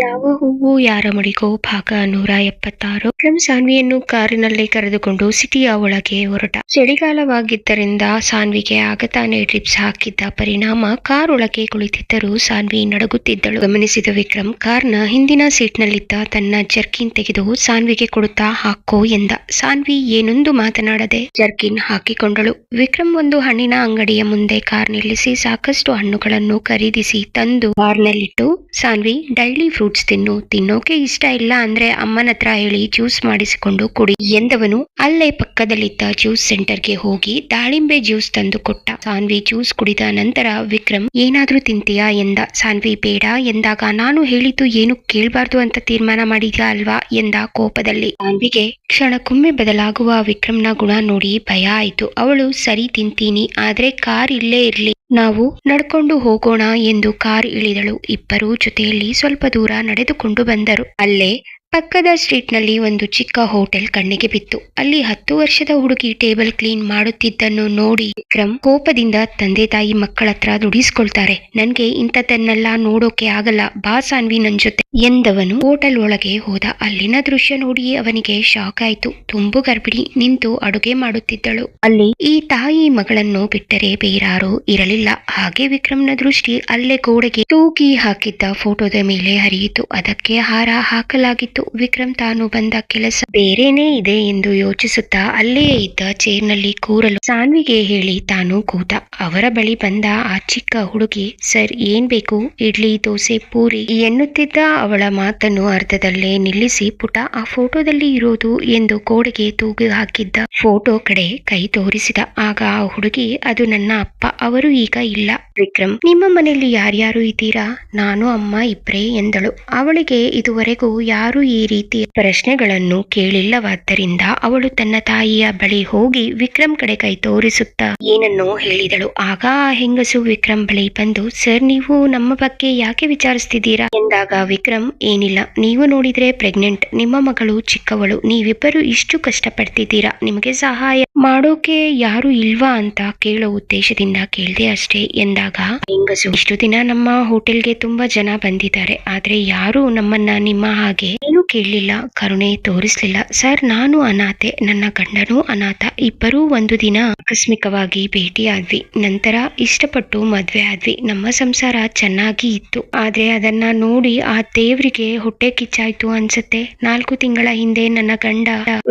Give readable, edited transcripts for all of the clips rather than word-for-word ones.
ಯಾವ ಹೂವು ಯಾರ ಮುಡಿಗೋ ಭಾಗ 176. ವಿಕ್ರಮ್ ಸಾನ್ವಿಯನ್ನು ಕಾರಿನಲ್ಲೇ ಕರೆದುಕೊಂಡು ಸಿಟಿಯ ಒಳಗೆ ಹೊರಟ. ಚಳಿಗಾಲವಾಗಿದ್ದರಿಂದ ಸಾನ್ವಿಗೆ ಆಗತಾನೆ ಡ್ರಿಪ್ಸ್ ಹಾಕಿದ್ದ ಪರಿಣಾಮ ಕಾರ್ ಒಳಗೆ ಕುಳಿತಿದ್ದರೂ ಸಾನ್ವಿ ನಡುಗುತ್ತಿದ್ದಳು. ಗಮನಿಸಿದ ವಿಕ್ರಮ್ ಕಾರ್ನ ಹಿಂದಿನ ಸೀಟ್ನಲ್ಲಿದ್ದ ತನ್ನ ಜರ್ಕಿನ್ ತೆಗೆದು ಸಾನ್ವಿಗೆ ಕೊಡುತ್ತಾ ಹಾಕೋ ಎಂದ. ಸಾನ್ವಿ ಏನೊಂದು ಮಾತನಾಡದೆ ಜರ್ಕಿನ್ ಹಾಕಿಕೊಂಡಳು. ವಿಕ್ರಮ್ ಒಂದು ಹಣ್ಣಿನ ಅಂಗಡಿಯ ಮುಂದೆ ಕಾರ್ ನಿಲ್ಲಿಸಿ ಸಾಕಷ್ಟು ಹಣ್ಣುಗಳನ್ನು ಖರೀದಿಸಿ ತಂದು ಕಾರ್ನಲ್ಲಿಟ್ಟು, ಸಾನ್ವಿ ಡೈಲಿ ಫ್ರೂಟ್ಸ್ ತಿನ್ನೋಕೆ ಇಷ್ಟ ಇಲ್ಲ ಅಂದ್ರೆ ಅಮ್ಮನ ಹತ್ರ ಹೇಳಿ ಜ್ಯೂಸ್ ಮಾಡಿಸಿಕೊಂಡು ಕುಡಿ ಎಂದವನು ಅಲ್ಲೇ ಪಕ್ಕದಲ್ಲಿದ್ದ ಜ್ಯೂಸ್ ಸೆಂಟರ್ಗೆ ಹೋಗಿ ದಾಳಿಂಬೆ ಜ್ಯೂಸ್ ತಂದು ಕೊಟ್ಟ. ಸಾನ್ವಿ ಜ್ಯೂಸ್ ಕುಡಿದ ನಂತರ ವಿಕ್ರಮ್ ಏನಾದ್ರೂ ತಿಂತೀಯಾ ಎಂದ. ಸಾನ್ವಿ ಬೇಡ ಎಂದಾಗ, ನಾನು ಹೇಳಿದ್ದು ಏನು ಕೇಳಬಾರ್ದು ಅಂತ ತೀರ್ಮಾನ ಮಾಡಿದ್ಯಾ ಅಲ್ವಾ ಎಂದ ಕೋಪದಲ್ಲಿ. ಸಾನ್ವಿಗೆ ಕ್ಷಣಕ್ಕೊಮ್ಮೆ ಬದಲಾಗುವ ವಿಕ್ರಮ್ನ ಗುಣ ನೋಡಿ ಭಯ ಆಯ್ತು. ಅವಳು ಸರಿ ತಿಂತೀನಿ, ಆದ್ರೆ ಕಾರ್ ಇಲ್ಲೇ ಇರ್ಲಿ, ನಾವು ನಡ್ಕೊಂಡು ಹೋಗೋಣ ಎಂದು ಕಾರ್ ಇಳಿದಳು. ಇಬ್ಬರೂ ಜೊತೆಯಲ್ಲಿ ಸ್ವಲ್ಪ ದೂರ ನಡೆದುಕೊಂಡು ಬಂದರು. ಅಲ್ಲೇ ಪಕ್ಕದ ಸ್ಟ್ರೀಟ್ ನಲ್ಲಿ ಒಂದು ಚಿಕ್ಕ ಹೋಟೆಲ್ ಕಣ್ಣಿಗೆ ಬಿತ್ತು. ಅಲ್ಲಿ 10 ವರ್ಷದ ಹುಡುಗಿ ಟೇಬಲ್ ಕ್ಲೀನ್ ಮಾಡುತ್ತಿದ್ದನ್ನು ನೋಡಿ ವಿಕ್ರಮ್ ಕೋಪದಿಂದ, ತಂದೆ ತಾಯಿ ಮಕ್ಕಳ ಹತ್ರ ದುಡಿಸ್ಕೊಳ್ತಾರೆ, ನನ್ಗೆ ಇಂಥದ್ದನ್ನೆಲ್ಲ ನೋಡೋಕೆ ಆಗಲ್ಲ, ಬಾ ಸಾನ್ವಿ ನನ್ ಜೊತೆ ಎಂದವನು ಹೋಟೆಲ್ ಒಳಗೆ ಹೋದ. ಅಲ್ಲಿನ ದೃಶ್ಯ ನೋಡಿ ಅವನಿಗೆ ಶಾಕ್ ಆಯ್ತು. ತುಂಬು ಗರ್ಭಿಣಿ ನಿಂತು ಅಡುಗೆ ಮಾಡುತ್ತಿದ್ದಳು. ಅಲ್ಲಿ ಈ ತಾಯಿ ಮಗಳನ್ನು ಬಿಟ್ಟರೆ ಬೇರಾರು ಇರಲಿಲ್ಲ. ಹಾಗೆ ವಿಕ್ರಮ್ನ ದೃಷ್ಟಿ ಅಲ್ಲೇ ಗೋಡೆಗೆ ತೂಗಿ ಹಾಕಿದ್ದ ಫೋಟೋದ ಮೇಲೆ ಹರಿಯಿತು. ಅದಕ್ಕೆ ಹಾರ ಹಾಕಲಾಗಿತ್ತು. ವಿಕ್ರಮ್ ತಾನು ಬಂದ ಕೆಲಸ ಬೇರೇನೇ ಇದೆ ಎಂದು ಯೋಚಿಸುತ್ತಾ ಅಲ್ಲೇ ಇದ್ದ ಚೇರ್ನಲ್ಲಿ ಕೂರಲು ಸಾನ್ವಿಗೆ ಹೇಳಿ ತಾನು ಕೂತ. ಅವರ ಬಳಿ ಬಂದ ಆ ಚಿಕ್ಕ ಹುಡುಗಿ, ಸರ್ ಏನ್ ಬೇಕು, ಇಡ್ಲಿ, ದೋಸೆ, ಪೂರಿ ಎನ್ನುತ್ತಿದ್ದ ಅವಳ ಮಾತನ್ನು ಅರ್ಧದಲ್ಲೇ ನಿಲ್ಲಿಸಿ, ಪುಟ ಆ ಫೋಟೋದಲ್ಲಿ ಇರೋದು ಎಂದು ಗೋಡೆಗೆ ತೂಗಿ ಹಾಕಿದ್ದ ಫೋಟೋ ಕಡೆ ಕೈ ತೋರಿಸಿದ. ಆಗ ಆ ಹುಡುಗಿ, ಅದು ನನ್ನ ಅಪ್ಪ, ಅವರು ಈಗ ಇಲ್ಲ. ವಿಕ್ರಮ್, ನಿಮ್ಮ ಮನೆಯಲ್ಲಿ ಯಾರ್ಯಾರು ಇದ್ದೀರಾ? ನಾನು ಅಮ್ಮ ಇಬ್ರೇ ಎಂದಳು. ಅವಳಿಗೆ ಇದುವರೆಗೂ ಯಾರು ಈ ರೀತಿಯ ಪ್ರಶ್ನೆಗಳನ್ನು ಕೇಳಿಲ್ಲವಾದ್ದರಿಂದ ಅವಳು ತನ್ನ ತಾಯಿಯ ಬಳಿ ಹೋಗಿ ವಿಕ್ರಮ್ ಕಡೆ ಕೈ ತೋರಿಸುತ್ತಾ ಏನನ್ನೋ ಹೇಳಿದಳು. ಆಗ ಆ ಹೆಂಗಸು ವಿಕ್ರಮ್ ಬಳಿ ಬಂದು, ಸರ್ ನೀವು ನಮ್ಮ ಬಗ್ಗೆ ಯಾಕೆ ವಿಚಾರಿಸ್ತಿದ್ದೀರಾ ಎಂದಾಗ ವಿಕ್ರಮ್, ಏನಿಲ್ಲ, ನೀವು ನೋಡಿದ್ರೆ ಪ್ರೆಗ್ನೆಂಟ್, ನಿಮ್ಮ ಮಗಳು ಚಿಕ್ಕವಳು, ನೀವಿಬ್ಬರು ಇಷ್ಟು ಕಷ್ಟಪಡ್ತಿದ್ದೀರಾ, ನಿಮಗೆ ಸಹಾಯ ಮಾಡೋಕೆ ಯಾರು ಇಲ್ವಾ ಅಂತ ಕೇಳೋ ಉದ್ದೇಶದಿಂದ ಕೇಳ್ದೆ ಅಷ್ಟೇ ಎಂದಾಗ ಹೆಂಗಸು, ಇಷ್ಟು ದಿನ ನಮ್ಮ ಹೋಟೆಲ್ಗೆ ತುಂಬಾ ಜನ ಬಂದಿದ್ದಾರೆ, ಆದ್ರೆ ಯಾರು ನಮ್ಮನ್ನ ನಿಮ್ಮ ಹಾಗೆ ಏನು ಕೇಳಲಿಲ್ಲ, ಕರುಣೆ ತೋರಿಸ್ಲಿಲ್ಲ. ಸರ್ ನಾನು ಅನಾಥೆ, ನನ್ನ ಗಂಡನೂ ಅನಾಥ, ಇಬ್ಬರೂ ಒಂದು ದಿನ ಆಕಸ್ಮಿಕವಾಗಿ ಭೇಟಿಯಾದ್ವಿ, ನಂತರ ಇಷ್ಟಪಟ್ಟು ಮದ್ವೆ ಆದ್ವಿ, ನಮ್ಮ ಸಂಸಾರ ಚೆನ್ನಾಗಿ ಇತ್ತು. ಆದ್ರೆ ಅದನ್ನ ನೋಡಿ ಆ ದೇವ್ರಿಗೆ ಹೊಟ್ಟೆ ಕಿಚ್ಚಾಯ್ತು ಅನ್ಸುತ್ತೆ. 4 ತಿಂಗಳ ಹಿಂದೆ ನನ್ನ ಗಂಡ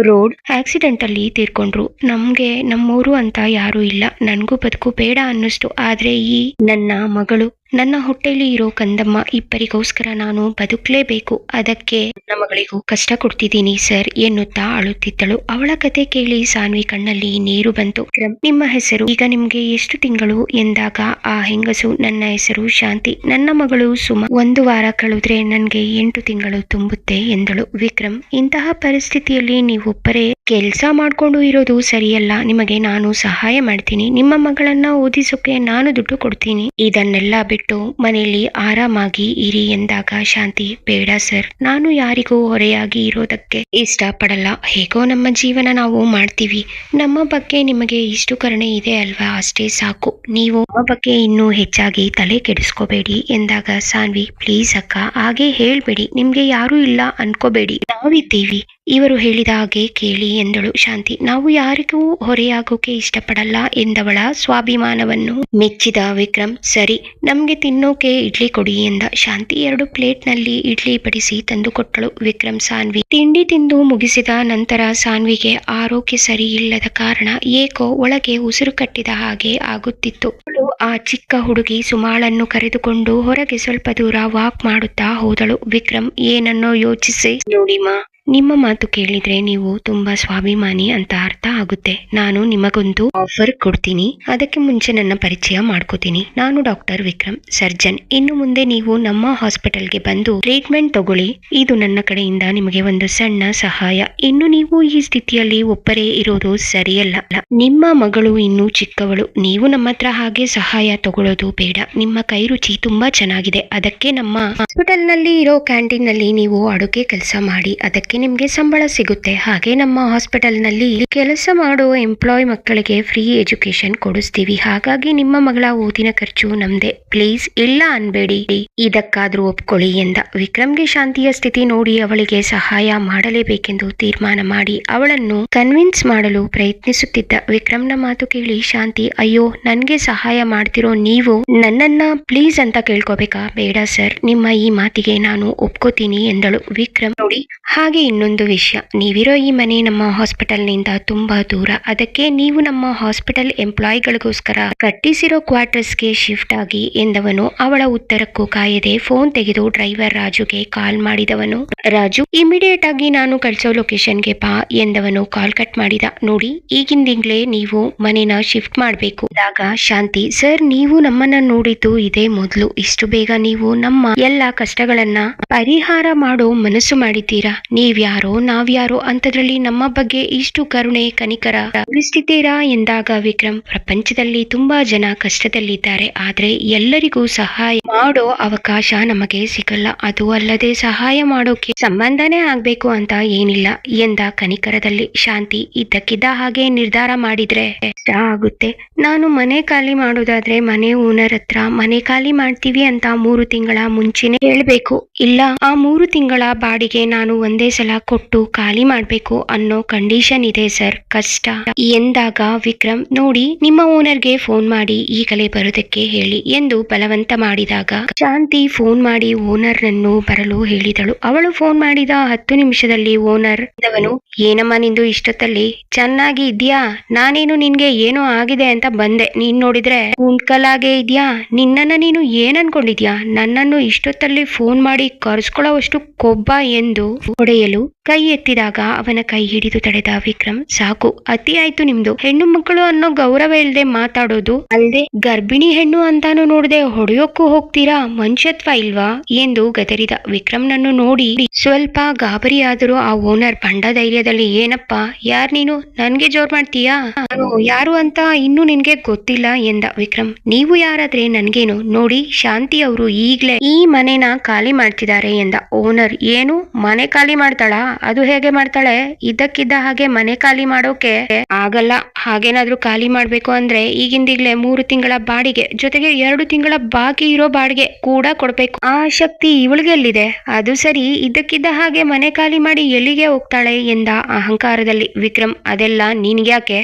ರೋಡ್ ಆಕ್ಸಿಡೆಂಟ್ ಅಲ್ಲಿ ತೀರ್ಕೊಂಡ್ರು. ನಮ್ಗೆ ನಮ್ಮೂರು ಅಂತ ಯಾರು ಇಲ್ಲ, ನನ್ಗೂ ಬದುಕು ಬೇಡ ಅನ್ನಿಸ್ತು. ಆದ್ರೆ ಈ ನನ್ನ ಮಗಳು, ನನ್ನ ಹೊಟ್ಟೆಲಿ ಇರೋ ಕಂದಮ್ಮ ಇಬ್ಬರಿಗೋಸ್ಕರ ನಾನು ಬದುಕಲೇಬೇಕು, ಅದಕ್ಕೆ ನನ್ನ ಮಗಳಿಗೂ ಕಷ್ಟ ಕೊಡ್ತಿದ್ದೀನಿ ಸರ್ ಎನ್ನುತ್ತಾ ಅಳುತ್ತಿದ್ದಳು. ಅವಳ ಕತೆ ಕೇಳಿ ಸಾನ್ವಿ ಕಣ್ಣಲ್ಲಿ ನೀರು ಬಂತು. ನಿಮ್ಮ ಹೆಸರು, ಈಗ ನಿಮ್ಗೆ ಎಷ್ಟು ತಿಂಗಳು ಎಂದಾಗ ಆ ಹೆಂಗಸು, ನನ್ನ ಹೆಸರು ಶಾಂತಿ, ನನ್ನ ಮಗಳು ಸುಮ, 1 ವಾರ ಕಳೆದ್ರೆ ನನ್ಗೆ 8 ತಿಂಗಳು ತುಂಬುತ್ತೆ ಎಂದಳು. ವಿಕ್ರಮ್, ಇಂತಹ ಪರಿಸ್ಥಿತಿಯಲ್ಲಿ ನೀವೊಬ್ಬರೇ ಕೆಲಸ ಮಾಡ್ಕೊಂಡು ಇರೋದು ಸರಿಯಲ್ಲ, ನಿಮಗೆ ನಾನು ಸಹಾಯ ಮಾಡ್ತೀನಿ, ನಿಮ್ಮ ಮಗಳನ್ನ ಓದಿಸೋಕೆ ನಾನು ದುಡ್ಡು ಕೊಡ್ತೀನಿ, ಇದನ್ನೆಲ್ಲ ಬಿಟ್ಟು ಮನೆಯಲ್ಲಿ ಆರಾಮಾಗಿ ಇರಿ ಎಂದಾಗ ಶಾಂತಿ, ಬೇಡ ಸರ್, ನಾನು ಯಾರಿಗೂ ಹೊರೆಯಾಗಿ ಇರೋದಕ್ಕೆ ಇಷ್ಟಪಡಲ್ಲ, ಹೇಗೋ ನಮ್ಮ ಜೀವನ ನಾವು ಮಾಡ್ತೀವಿ, ನಮ್ಮ ಬಗ್ಗೆ ನಿಮಗೆ ಇಷ್ಟು ಕರುಣೆ ಇದೆ ಅಲ್ವಾ, ಅಷ್ಟೇ ಸಾಕು, ನೀವು ನಮ್ಮ ಬಗ್ಗೆ ಇನ್ನೂ ಹೆಚ್ಚಾಗಿ ತಲೆ ಕೆಡಿಸ್ಕೋಬೇಡಿ ಎಂದಾಗ ಸಾನ್ವಿ, ಪ್ಲೀಸ್ ಅಕ್ಕ, ಹಾಗೆ ಹೇಳ್ಬೇಡಿ, ನಿಮ್ಗೆ ಯಾರು ಇಲ್ಲ ಅನ್ಕೋಬೇಡಿ, ನಾವಿದ್ದೀವಿ, ಇವರು ಹೇಳಿದ ಹಾಗೆ ಕೇಳಿ ಎಂದಳು. ಶಾಂತಿ, ನಾವು ಯಾರಿಗೂ ಹೊರೆಯಾಗೋಕೆ ಇಷ್ಟಪಡಲ್ಲ ಎಂದವಳ ಸ್ವಾಭಿಮಾನವನ್ನು ಮೆಚ್ಚಿದ ವಿಕ್ರಮ್, ಸರಿ ನಮ್ಗೆ ತಿನ್ನೋಕೆ ಇಡ್ಲಿ ಕೊಡಿ ಎಂದ. ಶಾಂತಿ 2 ಪ್ಲೇಟ್ನಲ್ಲಿ ಇಡ್ಲಿ ಬಡಿಸಿ ತಂದು ಕೊಟ್ಟಳು. ವಿಕ್ರಮ್ ಸಾನ್ವಿ ತಿಂಡಿ ತಿಂದು ಮುಗಿಸಿದ ನಂತರ ಸಾನ್ವಿಗೆ ಆರೋಗ್ಯ ಸರಿ ಇಲ್ಲದ ಕಾರಣ ಏಕೋ ಒಳಗೆ ಉಸಿರು ಕಟ್ಟಿದ ಹಾಗೆ ಆಗುತ್ತಿತ್ತು. ಅವಳು ಆ ಚಿಕ್ಕ ಹುಡುಗಿ ಸುಮಾಳನ್ನು ಕರೆದುಕೊಂಡು ಹೊರಗೆ ಸ್ವಲ್ಪ ದೂರ ವಾಕ್ ಮಾಡುತ್ತಾ ಹೋದಳು. ವಿಕ್ರಮ್ ಏನನ್ನೋ ಯೋಚಿಸಿ, ನೋಡಿಮಾ, ನಿಮ್ಮ ಮಾತು ಕೇಳಿದ್ರೆ ನೀವು ತುಂಬಾ ಸ್ವಾಭಿಮಾನಿ ಅಂತ ಅರ್ಥ ಆಗುತ್ತೆ. ನಾನು ನಿಮಗೊಂದು ಆಫರ್ ಕೊಡ್ತೀನಿ, ಅದಕ್ಕೆ ಮುಂಚೆ ನನ್ನ ಪರಿಚಯ ಮಾಡ್ಕೋತೀನಿ. ನಾನು ಡಾಕ್ಟರ್ ವಿಕ್ರಮ್, ಸರ್ಜನ್. ಇನ್ನು ಮುಂದೆ ನೀವು ನಮ್ಮ ಹಾಸ್ಪಿಟಲ್ಗೆ ಬಂದು ಟ್ರೀಟ್ಮೆಂಟ್ ತಗೊಳ್ಳಿ. ಇದು ನನ್ನ ಕಡೆಯಿಂದ ನಿಮಗೆ ಒಂದು ಸಣ್ಣ ಸಹಾಯ. ಇನ್ನು ನೀವು ಈ ಸ್ಥಿತಿಯಲ್ಲಿ ಒಬ್ಬರೇ ಇರೋದು ಸರಿಯಲ್ಲ. ನಿಮ್ಮ ಮಗಳು ಇನ್ನೂ ಚಿಕ್ಕವಳು, ನೀವು ನಮ್ಮ ಹತ್ರ ಹಾಗೆ ಸಹಾಯ ತಗೊಳ್ಳೋದು ಬೇಡ. ನಿಮ್ಮ ಕೈ ರುಚಿ ತುಂಬಾ ಚೆನ್ನಾಗಿದೆ, ಅದಕ್ಕೆ ನಮ್ಮ ಹಾಸ್ಪಿಟಲ್ ನಲ್ಲಿ ಇರೋ ಕ್ಯಾಂಟೀನ್ ನಲ್ಲಿ ನೀವು ಅಡುಗೆ ಕೆಲಸ ಮಾಡಿ, ಅದಕ್ಕೆ ಅದಕ್ಕೆ ನಿಮ್ಗೆ ಸಂಬಳ ಸಿಗುತ್ತೆ. ಹಾಗೆ ನಮ್ಮ ಹಾಸ್ಪಿಟಲ್ ನಲ್ಲಿ ಕೆಲಸ ಮಾಡುವ ಎಂಪ್ಲಾಯ್ ಮಕ್ಕಳಿಗೆ ಫ್ರೀ ಎಜುಕೇಶನ್ ಕೊಡಿಸ್ತೀವಿ. ಹಾಗಾಗಿ ನಿಮ್ಮ ಮಗಳ ಓದಿನ ಖರ್ಚು ನಮ್ದೆ. ಪ್ಲೀಸ್ ಇಲ್ಲ ಅನ್ಬೇಡಿ, ಇದಕ್ಕಾದ್ರೂ ಒಪ್ಕೊಳ್ಳಿ ಎಂದ. ವಿಕ್ರಮ್ಗೆ ಶಾಂತಿಯ ಸ್ಥಿತಿ ನೋಡಿ ಅವಳಿಗೆ ಸಹಾಯ ಮಾಡಲೇಬೇಕೆಂದು ತೀರ್ಮಾನ ಮಾಡಿ ಅವಳನ್ನು ಕನ್ವಿನ್ಸ್ ಮಾಡಲು ಪ್ರಯತ್ನಿಸುತ್ತಿದ್ದ. ವಿಕ್ರಮ್ನ ಮಾತು ಕೇಳಿ ಶಾಂತಿ, ಅಯ್ಯೋ ನನ್ಗೆ ಸಹಾಯ ಮಾಡ್ತಿರೋ ನೀವು ನನ್ನನ್ನ ಪ್ಲೀಸ್ ಅಂತ ಕೇಳ್ಕೋಬೇಕಾ? ಬೇಡ ಸರ್, ನಿಮ್ಮ ಈ ಮಾತಿಗೆ ನಾನು ಒಪ್ಕೋತೀನಿ ಎಂದಳು. ವಿಕ್ರಮ್, ನೋಡಿ ಹಾಗೆ ಇನ್ನೊಂದು ವಿಷಯ, ನೀವಿರೋ ಈ ಮನೆ ನಮ್ಮ ಹಾಸ್ಪಿಟಲ್ ನಿಂದ ತುಂಬಾ ದೂರ. ಅದಕ್ಕೆ ನೀವು ನಮ್ಮ ಹಾಸ್ಪಿಟಲ್ ಎಂಪ್ಲಾಯಿಗಳಿಗೋಸ್ಕರ ಕಟ್ಟಿಸಿರೋ ಕ್ವಾರ್ಟರ್ಸ್ಗೆ ಶಿಫ್ಟ್ ಆಗಿ ಎಂದವನು. ಅವಳ ಉತ್ತರಕ್ಕೂ ಕಾಯದೆ ಫೋನ್ ತೆಗೆದು ಡ್ರೈವರ್ ರಾಜುಗೆ ಕಾಲ್ ಮಾಡಿದವನು. ರಾಜು ಇಮಿಡಿಯೇಟ್ ಆಗಿ ನಾನು ಕಳಿಸೋ ಲೊಕೇಶನ್ಗೆ ಬಾ ಎಂದವನು ಕಾಲ್ ಕಟ್ ಮಾಡಿದ. ನೋಡಿ ಈಗಿಂದಿಂಗ್ಲೇ ನೀವು ಮನೆನ ಶಿಫ್ಟ್ ಮಾಡಬೇಕು. ಆಗ ಶಾಂತಿ, ಸರ್ ನೀವು ನಮ್ಮನ್ನ ನೋಡಿದ್ದು ಇದೇ ಮೊದಲು. ಇಷ್ಟು ಬೇಗ ನೀವು ನಮ್ಮ ಎಲ್ಲ ಕಷ್ಟಗಳನ್ನ ಪರಿಹಾರ ಮಾಡೋ ಮನಸ್ಸು ಮಾಡಿದ್ದೀರಾ. ನೀವ್ಯಾರೋ ನಾವ್ಯಾರೋ ಅಂತದ್ರಲ್ಲಿ ನಮ್ಮ ಬಗ್ಗೆ ಇಷ್ಟು ಕರುಣೆ ಕನಿಕರ ತೋರಿಸ್ತಿದ್ದೀರಾ ಎಂದಾಗ ವಿಕ್ರಮ್, ಪ್ರಪಂಚದಲ್ಲಿ ತುಂಬಾ ಜನ ಕಷ್ಟದಲ್ಲಿದ್ದಾರೆ, ಆದ್ರೆ ಎಲ್ಲರಿಗೂ ಸಹಾಯ ಮಾಡೋ ಅವಕಾಶ ನಮಗೆ ಸಿಗಲ್ಲ. ಅದು ಅಲ್ಲದೆ ಸಹಾಯ ಮಾಡೋಕೆ ಸಂಬಂಧನೇ ಆಗ್ಬೇಕು ಅಂತ ಏನಿಲ್ಲ ಎಂದ ಕನಿಕರದಲ್ಲಿ. ಶಾಂತಿ ಇದ್ದಕ್ಕಿದ್ದ ಹಾಗೆ ನಿರ್ಧಾರ ಮಾಡಿದ್ರೆ ಕಷ್ಟ ಆಗುತ್ತೆ. ನಾನು ಮನೆ ಖಾಲಿ ಮಾಡೋದಾದ್ರೆ ಮನೆ ಓನರ್ ಹತ್ರ ಮನೆ ಖಾಲಿ ಮಾಡ್ತೀವಿ ಅಂತ 3 ತಿಂಗಳ ಮುಂಚೆನೆ ಹೇಳ್ಬೇಕು. ಇಲ್ಲ ಆ 3 ತಿಂಗಳ ಬಾಡಿಗೆ ನಾನು ಒಂದೇ ಸಲ ಕೊಟ್ಟು ಖಾಲಿ ಮಾಡ್ಬೇಕು ಅನ್ನೋ ಕಂಡೀಷನ್ ಇದೆ ಸರ್, ಕಷ್ಟ ಎಂದಾಗ ವಿಕ್ರಮ್, ನೋಡಿ ನಿಮ್ಮ ಓನರ್ಗೆ ಫೋನ್ ಮಾಡಿ ಈಗಲೇ ಬರೋದಕ್ಕೆ ಹೇಳಿ ಎಂದು ಬಲವಂತ ಮಾಡಿದಾಗ ಶಾಂತಿ ಫೋನ್ ಮಾಡಿ ಓನರ್ ನನ್ನು ಬರಲು ಹೇಳಿದಳು. ಅವಳು ಫೋನ್ ಮಾಡಿದ 10 ನಿಮಿಷದಲ್ಲಿ ಓನರ್ ಅವನು, ಏನಮ್ಮ ನಿಂದು ಇಷ್ಟೊತ್ತಲ್ಲಿ, ಚೆನ್ನಾಗಿ ಇದ್ಯಾ? ನಾನೇನು ನಿನ್ಗೆ ಏನೋ ಆಗಿದೆ ಅಂತ ಬಂದೆ, ನೀನ್ ನೋಡಿದ್ರೆ ಕುಂಟ್ಕಲಾಗೆ ಇದ್ಯಾ? ನಿನ್ನನ್ನ ನೀನು ಏನ್ ಅನ್ಕೊಂಡಿದ್ಯಾ? ನನ್ನನ್ನು ಇಷ್ಟೊತ್ತಲ್ಲಿ ಫೋನ್ ಮಾಡಿ ಕರ್ಸ್ಕೊಳ್ಳೋವಷ್ಟು ಕೊಬ್ಬ ಎಂದು ಹೊಡೆಯಲು ಕೈ ಎತ್ತಿದಾಗ ಅವನ ಕೈ ಹಿಡಿದು ತಡೆದ ವಿಕ್ರಮ್, ಸಾಕು ಅತಿ ಆಯ್ತು ನಿಮ್ದು. ಹೆಣ್ಣು ಮಕ್ಕಳು ಅನ್ನೋ ಗೌರವ ಇಲ್ದೆ ಮಾತಾಡೋದು ಅಲ್ದೆ ಗರ್ಭಿಣಿ ಹೆಣ್ಣು ಅಂತಾನು ನೋಡದೆ ಹೊಡೆಯೋಕ್ಕೂ ಹೋಗ್ತೀರಾ, ಮನುಷ್ಯತ್ವ ಇಲ್ವಾ ಎಂದು ಗದರಿದ. ವಿಕ್ರಮ್ ನನ್ನು ನೋಡಿ ಸ್ವಲ್ಪ ಗಾಬರಿಯಾದರೂ ಆ ಓನರ್ ಬಂಡ ಧೈರ್ಯದಲ್ಲಿ, ಏನಪ್ಪ ಯಾರ್ ನೀನು, ನನ್ಗೆ ಜೋರ್ ಮಾಡ್ತೀಯಾ? ನಾನು ಯಾರು ಅಂತ ಇನ್ನು ನಿನ್ಗೆ ಗೊತ್ತಿಲ್ಲ ಎಂದ. ವಿಕ್ರಮ್, ನೀವು ಯಾರಾದ್ರೆ ನನ್ಗೇನು, ನೋಡಿ ಶಾಂತಿ ಅವರು ಈಗ್ಲೇ ಈ ಮನೆನ ಖಾಲಿ ಮಾಡ್ತಿದ್ದಾರೆ ಎಂದ. ಓನರ್, ಏನು ಮನೆ ಖಾಲಿ ಮಾಡ್ತಾಳಾ? ಅದು ಹೇಗೆ ಮಾಡ್ತಾಳೆ? ಇದ್ದಕ್ಕಿದ್ದ ಹಾಗೆ ಮನೆ ಖಾಲಿ ಮಾಡೋಕೆ ಆಗಲ್ಲ. ಹಾಗೇನಾದ್ರೂ ಖಾಲಿ ಮಾಡ್ಬೇಕು ಅಂದ್ರೆ ಈಗಿಂದೀಗ್ಲೇ 3 ತಿಂಗಳ ಬಾಡಿಗೆ ಜೊತೆಗೆ 2 ತಿಂಗಳ ಬಾಕಿ ಇರೋ ಬಾಡಿಗೆ ಕೂಡ ಕೊಡ್ಬೇಕು. ಆ ಶಕ್ತಿ ಇವಳಿಗೆ ಎಲ್ಲಿದೆ? ಅದು ಸರಿ, ಇದ್ದಕ್ಕಿದ್ದ ಹಾಗೆ ಮನೆ ಖಾಲಿ ಮಾಡಿ ಎಲ್ಲಿಗೆ ಹೋಗ್ತಾಳೆ ಎಂದ ಅಹಂಕಾರದಲ್ಲಿ. ವಿಕ್ರಮ್, ಅದೆಲ್ಲ ನಿನ್ಗ್ಯಾಕೆ,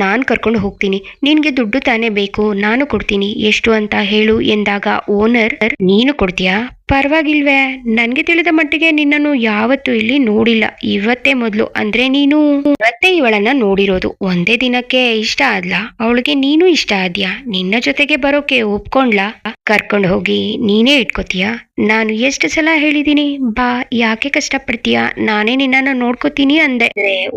ನಾನ್ ಕರ್ಕೊಂಡು ಹೋಗ್ತೀನಿ, ನಿನ್ಗೆ ದುಡ್ಡು ತಾನೇ ಬೇಕು, ನಾನು ಕೊಡ್ತೀನಿ, ಎಷ್ಟು ಅಂತ ಹೇಳು ಎಂದಾಗ ಓನರ್, ನೀನು ಕೊಡ್ತೀಯಾ? ಪರವಾಗಿಲ್ವೇ, ನನ್ಗೆ ತಿಳಿದ ಮಟ್ಟಿಗೆ ನಿನ್ನನ್ನು ಯಾವತ್ತೂ ಇಲ್ಲಿ ನೋಡಿಲ್ಲ, ಇವತ್ತೇ ಮೊದ್ಲು. ಅಂದ್ರೆ ನೀನು ಇವತ್ತೇ ಇವಳನ್ನ ನೋಡಿರೋದು. ಒಂದೇ ದಿನಕ್ಕೆ ಇಷ್ಟ ಆದ್ಲಾ ಅವಳಿಗೆ? ನೀನು ಇಷ್ಟ ಆದ್ಯಾ? ನಿನ್ನ ಜೊತೆಗೆ ಬರೋಕೆ ಒಪ್ಕೊಂಡ್ಲಾ? ಕರ್ಕೊಂಡು ಹೋಗಿ ನೀನೇ ಇಟ್ಕೋತೀಯಾ? ನಾನು ಎಷ್ಟು ಸಲ ಹೇಳಿದೀನಿ ಬಾ, ಯಾಕೆ ಕಷ್ಟಪಡ್ತೀಯ, ನಾನೇ ನಿನ್ನನ್ನ ನೋಡ್ಕೋತೀನಿ ಅಂದೆ.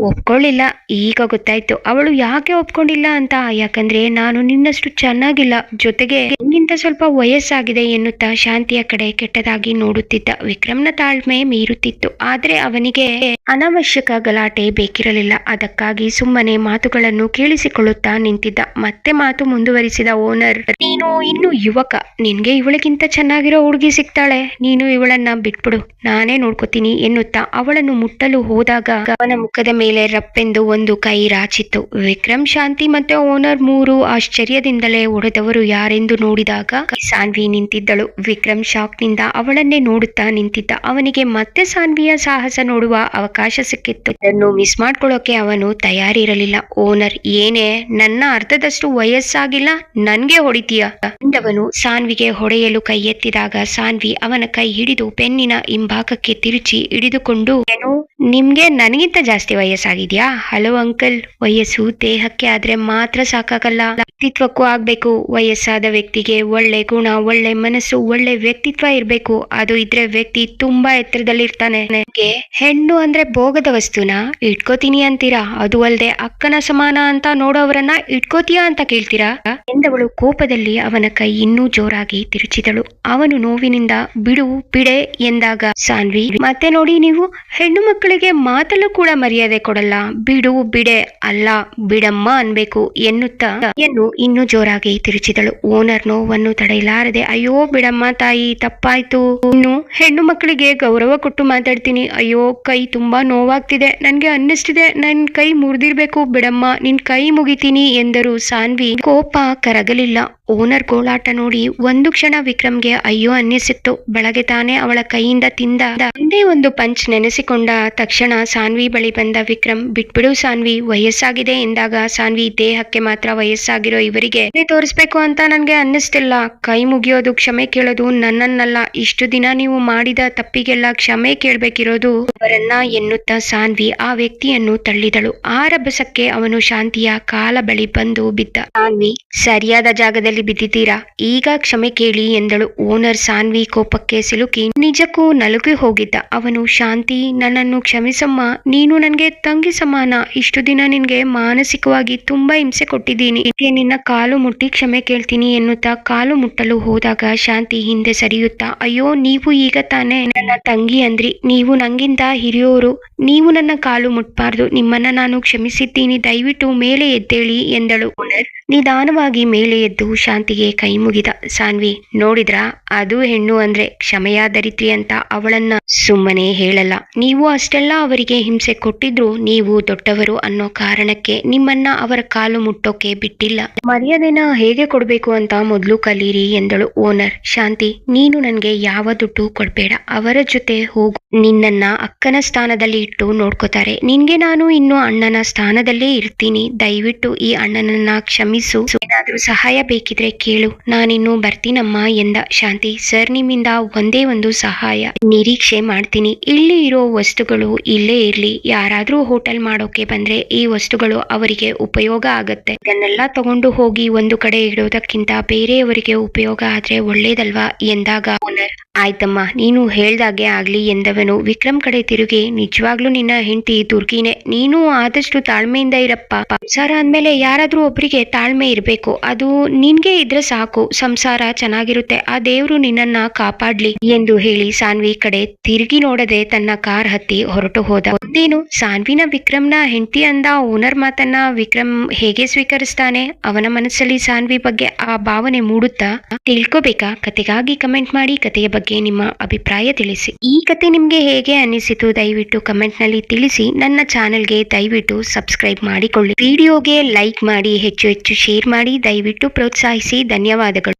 ಒಪ್ಕೊಳ್ಳಿಲ್ಲ. ಈಗ ಗೊತ್ತಾಯ್ತು ಅವಳು ಯಾಕೆ ಒಪ್ಕೊಂಡಿಲ್ಲ ಅಂತ. ಯಾಕಂದ್ರೆ ನಾನು ನಿನ್ನಷ್ಟು ಚೆನ್ನಾಗಿಲ್ಲ, ಜೊತೆಗೆ ನಿನ್ಗಿಂತ ಸ್ವಲ್ಪ ವಯಸ್ಸಾಗಿದೆ ಎನ್ನುತ್ತಾ ಶಾಂತಿಯ ಕಡೆ ಕೆಟ್ಟದಾಗಿ ನೋಡುತ್ತಿದ್ದ. ವಿಕ್ರಮ್ನ ತಾಳ್ಮೆ ಮೀರುತ್ತಿತ್ತು, ಆದ್ರೆ ಅವನಿಗೆ ಅನಾವಶ್ಯಕ ಗಲಾಟೆ ಬೇಕಿರಲಿಲ್ಲ. ಅದಕ್ಕಾಗಿ ಸುಮ್ಮನೆ ಮಾತುಗಳನ್ನು ಕೇಳಿಸಿಕೊಳ್ಳುತ್ತಾ ನಿಂತಿದ್ದ. ಮತ್ತೆ ಮಾತು ಮುಂದುವರಿಸಿದ ಓನರ್, ನೀನು ಇನ್ನು ಯುವಕ, ನಿನ್ಗೆ ಇವಳಿಗಿಂತ ಚೆನ್ನಾಗಿರೋ ಹುಡುಗಿ ಸಿಗ್ತಾಳೆ, ನೀನು ಇವಳನ್ನ ಬಿಟ್ಬಿಡು, ನಾನೇ ನೋಡ್ಕೋತೀನಿ ಎನ್ನುತ್ತಾ ಅವಳನ್ನು ಮುಟ್ಟಲು ಹೋದಾಗ ಅವನ ಮುಖದ ಮೇಲೆ ರಪ್ಪೆಂದು ಒಂದು ಕೈ ರಾಚಿತ್ತು. ವಿಕ್ರಮ್, ಶಾಂತಿ ಮತ್ತೆ ಓನರ್ 3 ಆಶ್ಚರ್ಯದಿಂದಲೇ ಒಡೆದವರು ಯಾರೆಂದು ನೋಡಿದಾಗ ಸಾನ್ವಿ ನಿಂತಿದ್ದಳು. ವಿಕ್ರಮ್ ಶಾಕ್ ನಿಂದ ಅವಳನ್ನೇ ನೋಡುತ್ತಾ ನಿಂತಿದ್ದ. ಅವನಿಗೆ ಮತ್ತೆ ಸಾನ್ವಿಯ ಸಾಹಸ ನೋಡುವ ಅವಕಾಶ ಸಿಕ್ಕಿತ್ತು. ಅದನ್ನು ಮಿಸ್ ಮಾಡ್ಕೊಳ್ಳೋಕೆ ಅವನು ತಯಾರಿರಲಿಲ್ಲ. ಓನರ್, ಏನೇ, ನನ್ನ ಅರ್ಧದಷ್ಟು ವಯಸ್ಸಾಗಿಲ್ಲ, ನನ್ಗೆ ಹೊಡಿತೀಯ ಎಂದವನು ಸಾನ್ವಿಗೆ ಹೊಡೆಯಲು ಕೈ ಎತ್ತಿದಾಗ ಸಾನ್ವಿ ಅವನ ಕೈ ಹಿಡಿದು ಪೆನ್ನಿನ ಹಿಂಭಾಗಕ್ಕೆ ತಿರುಚಿ ಹಿಡಿದುಕೊಂಡು, ಏನು ನಿಮ್ಗೆ ನನಗಿಂತ ಜಾಸ್ತಿ ವಯಸ್ಸಾಗಿದ್ಯಾ? ಹಲೋ ಅಂಕಲ್, ವಯಸ್ಸು ದೇಹಕ್ಕೆ ಆದ್ರೆ ಮಾತ್ರ ಸಾಕಾಗಲ್ಲ, ವ್ಯಕ್ತಿತ್ವಕ್ಕೂ ಆಗ್ಬೇಕು. ವಯಸ್ಸಾದ ವ್ಯಕ್ತಿಗೆ ಒಳ್ಳೆ ಗುಣ, ಒಳ್ಳೆ ಮನಸ್ಸು, ಒಳ್ಳೆ ವ್ಯಕ್ತಿತ್ವ ಇರ್ಬೇಕು. ಅದು ಇದ್ರೆ ವ್ಯಕ್ತಿ ತುಂಬಾ ಎತ್ತರದಲ್ಲಿರ್ತಾನೆ. ಹೆಣ್ಣು ಅಂದ್ರೆ ಭೋಗದ ವಸ್ತುನ ಇಟ್ಕೋತೀನಿ ಅಂತೀರಾ? ಅದು ಅಲ್ದೆ ಅಕ್ಕನ ಸಮಾನ ಅಂತ ನೋಡೋವರನ್ನ ಇಟ್ಕೋತೀಯಾ ಅಂತ ಕೇಳ್ತೀರಾ ಎಂದವಳು ಕೋಪದಲ್ಲಿ ಅವನ ಕೈ ಇನ್ನೂ ಜೋರಾಗಿ ತಿರುಚಿದಳು. ಅವನು ನೋವಿನಿಂದ, ಬಿಡು ಬಿಡೆ ಎಂದಾಗ ಸಾನ್ವಿ, ಮತ್ತೆ ನೋಡಿ ನೀವು ಹೆಣ್ಣು ಮಕ್ಕಳು ಮಕ್ಕಳಿಗೆ ಮಾತಲ್ಲೂ ಕೂಡ ಮರ್ಯಾದೆ ಕೊಡಲ್ಲ. ಬಿಡು ಬಿಡೆ ಅಲ್ಲ ಬಿಡಮ್ಮ ಅನ್ಬೇಕು ಎನ್ನುತ್ತಾ ಇನ್ನೂ ಜೋರಾಗಿ ತಿರುಚಿದಳು. ಓನರ್ ನೋವನ್ನು ತಡೆಯಲಾರದೆ, ಅಯ್ಯೋ ಬಿಡಮ್ಮ ತಾಯಿ, ತಪ್ಪಾಯ್ತು. ಇನ್ನು ಹೆಣ್ಣು ಮಕ್ಕಳಿಗೆ ಗೌರವ ಕೊಟ್ಟು ಮಾತಾಡ್ತೀನಿ. ಅಯ್ಯೋ ಕೈ ತುಂಬಾ ನೋವಾಗ್ತಿದೆ, ನನ್ಗೆ ಅನ್ನಿಸ್ತಿದೆ ನನ್ ಕೈ ಮುರಿದಿರ್ಬೇಕು, ಬಿಡಮ್ಮ ನಿನ್ ಕೈ ಮುಗಿತೀನಿ ಎಂದರು. ಸಾನ್ವಿ ಕೋಪ ಕರಗಲಿಲ್ಲ. ಓನರ್ ಗೋಳಾಟ ನೋಡಿ ಒಂದು ಕ್ಷಣ ವಿಕ್ರಮ್ಗೆ ಅಯ್ಯೋ ಅನ್ನಿಸಿತ್ತು. ಬೆಳಗ್ಗೆ ತಾನೇ ಅವಳ ಕೈಯಿಂದ ತಿಂದ ಒಂದೇ ಒಂದು ಪಂಚ್ ನೆನೆಸಿಕೊಂಡ ತಕ್ಷಣ ಸಾನ್ವಿ ಬಳಿ ಬಂದ ವಿಕ್ರಮ್, ಬಿಟ್ಬಿಡು ಸಾನ್ವಿ, ವಯಸ್ಸಾಗಿದೆ ಎಂದಾಗ ಸಾನ್ವಿ ದೇಹಕ್ಕೆ ಮಾತ್ರ ವಯಸ್ಸಾಗಿರೋ ಇವರಿಗೆ ತೋರಿಸ್ಬೇಕು ಅಂತ ನನ್ಗೆ ಅನ್ನಿಸ್ತಿಲ್ಲ. ಕೈ ಮುಗಿಯೋದು, ಕ್ಷಮೆ ಕೇಳೋದು ನನ್ನನ್ನಲ್ಲ. ಇಷ್ಟು ದಿನ ನೀವು ಮಾಡಿದ ತಪ್ಪಿಗೆಲ್ಲ ಕ್ಷಮೆ ಕೇಳ್ಬೇಕಿರೋದು ಅವರನ್ನ ಎನ್ನುತ್ತಾ ಸಾನ್ವಿ ಆ ವ್ಯಕ್ತಿಯನ್ನು ತಳ್ಳಿದಳು. ಆ ರಭಸಕ್ಕೆ ಅವನು ಶಾಂತಿಯ ಕಾಲ ಬಳಿ ಬಂದು ಬಿದ್ದ. ಸಾನ್ವಿ, ಸರಿಯಾದ ಜಾಗದಲ್ಲಿ ಬಿದ್ದಿದ್ದೀರಾ, ಈಗ ಕ್ಷಮೆ ಕೇಳಿ ಎಂದಳು. ಓನರ್ ಸಾನ್ವಿ ಕೋಪಕ್ಕೆ ಸಿಲುಕಿ ನಿಜಕ್ಕೂ ನಲುಗಿ ಹೋಗಿದ್ದ. ಅವನು, ಶಾಂತಿ ನನ್ನನ್ನು ಕ್ಷಮಿಸಮ್ಮ, ನೀನು ನನ್ಗೆ ತಂಗಿ ಸಮಾನ. ಇಷ್ಟು ದಿನ ನಿನ್ಗೆ ಮಾನಸಿಕವಾಗಿ ತುಂಬಾ ಹಿಂಸೆ ಕೊಟ್ಟಿದ್ದೀನಿ. ನಿನ್ನ ಕಾಲು ಮುಟ್ಟಿ ಕ್ಷಮೆ ಕೇಳ್ತೀನಿ ಎನ್ನುತ್ತಾ ಕಾಲು ಮುಟ್ಟಲು ಹೋದಾಗ ಶಾಂತಿ ಹಿಂದೆ ಸರಿಯುತ್ತಾ, ಅಯ್ಯೋ ನೀವು ಈಗ ತಾನೇ ನನ್ನ ತಂಗಿ ಅಂದ್ರಿ, ನೀವು ನಂಗಿಂತ ಹಿರಿಯೋರು, ನೀವು ನನ್ನ ಕಾಲು ಮುಟ್ಬಾರ್ದು. ನಿಮ್ಮನ್ನ ನಾನು ಕ್ಷಮಿಸಿದ್ದೀನಿ, ದಯವಿಟ್ಟು ಮೇಲೆ ಎದ್ದೇಳಿ ಎಂದಳು. ಓನರ್ ನಿಧಾನವಾಗಿ ಮೇಲೆ ಎದ್ದು ಶಾಂತಿಗೆ ಕೈ ಮುಗಿದ. ಸಾನ್ವಿ, ನೋಡಿದ್ರಾ, ಅದು ಹೆಣ್ಣು ಅಂದ್ರೆ ಕ್ಷಮೆಯ ದರಿದ್ರಿ ಅಂತ ಅವಳನ್ನ ಸುಮ್ಮನೆ ಹೇಳಲ್ಲ. ನೀವು ಅಷ್ಟೆಲ್ಲ ಅವರಿಗೆ ಹಿಂಸೆ ಕೊಟ್ಟಿದ್ರು ನೀವು ದೊಡ್ಡವರು ಅನ್ನೋ ಕಾರಣಕ್ಕೆ ನಿಮ್ಮನ್ನ ಅವರ ಕಾಲು ಮುಟ್ಟೋಕೆ ಬಿಟ್ಟಿಲ್ಲ. ಮರ್ಯಾದೆನ ಹೇಗೆ ಕೊಡ್ಬೇಕು ಅಂತ ಮೊದಲು ಕಲೀರಿ ಎಂದಳು. ಓನರ್, ಶಾಂತಿ ನೀನು ನನ್ಗೆ ಯಾವ ದುಡ್ಡು ಕೊಡ್ಬೇಡ, ಅವರ ಜೊತೆ ಹೋಗು. ನಿನ್ನನ್ನ ಅಕ್ಕನ ಸ್ಥಾನದಲ್ಲಿ ಇಟ್ಟು ನೋಡ್ಕೋತಾರೆ. ನಿನ್ಗೆ ನಾನು ಇನ್ನು ಅಣ್ಣನ ಸ್ಥಾನದಲ್ಲೇ ಇರ್ತೀನಿ. ದಯವಿಟ್ಟು ಈ ಅಣ್ಣನನ್ನ ಕ್ಷಮಿಸು. ಏನಾದ್ರೂ ಸಹಾಯ ಬೇಕಿದ್ರೆ ಕೇಳು, ನಾನಿನ್ನು ಬರ್ತೀನಮ್ಮ ಎಂದ. ಶಾಂತಿ, ಸರ್ ನಿಮ್ಮಿಂದ ಒಂದೇ ಒಂದು ಸಹಾಯ ನಿರೀಕ್ಷೆ ಮಾಡ್ತೀನಿ. ಇಲ್ಲಿ ಇರೋ ವಸ್ತುಗಳು ಇಲ್ಲೇ ಇರ್ಲಿ. ಯಾರಾದ್ರೂ ಹೋಟೆಲ್ ಮಾಡೋಕೆ ಬಂದ್ರೆ ಈ ವಸ್ತುಗಳು ಅವರಿಗೆ ಉಪಯೋಗ ಆಗತ್ತೆ. ಇದನ್ನೆಲ್ಲ ತಗೊಂಡು ಹೋಗಿ ಒಂದು ಕಡೆ ಇಡೋದಕ್ಕಿಂತ ಬೇರೆಯವರಿಗೆ ಉಪಯೋಗ ಆದ್ರೆ ಒಳ್ಳೇದಲ್ವಾ ಎಂದಾಗ ಓನರ್, ಆಯ್ತಮ್ಮ ನೀನು ಹೇಳ್ದಾಗೆ ಆಗ್ಲಿ ಎಂದವನು ವಿಕ್ರಮ್ ಕಡೆ ತಿರುಗಿ, ನಿಜವಾಗ್ಲೂ ನಿನ್ನ ಹೆಂಡತಿ ದುರ್ಗಿನೇ. ನೀನು ಆದಷ್ಟು ತಾಳ್ಮೆಯಿಂದ ಇರಪ್ಪ. ಸಂಸಾರ ಅಂದ್ಮೇಲೆ ಯಾರಾದ್ರೂ ಒಬ್ರಿಗೆ ತಾಳ್ಮೆ ಇರ್ಬೇಕು. ಅದು ನಿನ್ಗೆ ಇದ್ರೆ ಸಾಕು, ಸಂಸಾರ ಚೆನ್ನಾಗಿರುತ್ತೆ. ಆ ದೇವ್ರು ನಿನ್ನನ್ನ ಕಾಪಾಡ್ಲಿ ಎಂದು ಹೇಳಿ ಸಾನ್ವಿ ಕಡೆ ತಿರುಗಿ ನೋಡದೆ ತನ್ನ ಕಾರ್ ಹತ್ತಿ ಹೊರಟು ಹೋದ. ಒಂದೇನು ಸಾನ್ವಿನ ವಿಕ್ರಮ್ನ ಹೆಂಡತಿ ಅಂದ ಓನರ್ ಮಾತನ್ನ ವಿಕ್ರಮ್ ಹೇಗೆ ಸ್ವೀಕರಿಸ್ತಾನೆ? ಅವನ ಮನಸ್ಸಲ್ಲಿ ಸಾನ್ವಿ ಬಗ್ಗೆ ಆ ಭಾವನೆ ಮೂಡುತ್ತಾ? ತಿಳ್ಕೋಬೇಕಾ? ಕತೆಗಾಗಿ ಕಮೆಂಟ್ ಮಾಡಿ. ಕತೆಯ ಬಗ್ಗೆ ನಿಮ್ಮ ಅಭಿಪ್ರಾಯ ತಿಳಿಸಿ. ಈ ಕತೆ ನಿಮ್ಗೆ ಹೇಗೆ ಅನಿಸಿತು ದಯವಿಟ್ಟು ಕಮೆಂಟ್ ನಲ್ಲಿ ತಿಳಿಸಿ. ನನ್ನ ಚಾನೆಲ್ಗೆ ದಯವಿಟ್ಟು ಸಬ್ಸ್ಕ್ರೈಬ್ ಮಾಡಿಕೊಳ್ಳಿ. ವಿಡಿಯೋಗೆ ಲೈಕ್ ಮಾಡಿ, ಹೆಚ್ಚು ಹೆಚ್ಚು ಶೇರ್ ಮಾಡಿ. ದಯವಿಟ್ಟು ಪ್ರೋತ್ಸಾಹಿಸಿ. ಧನ್ಯವಾದಗಳು.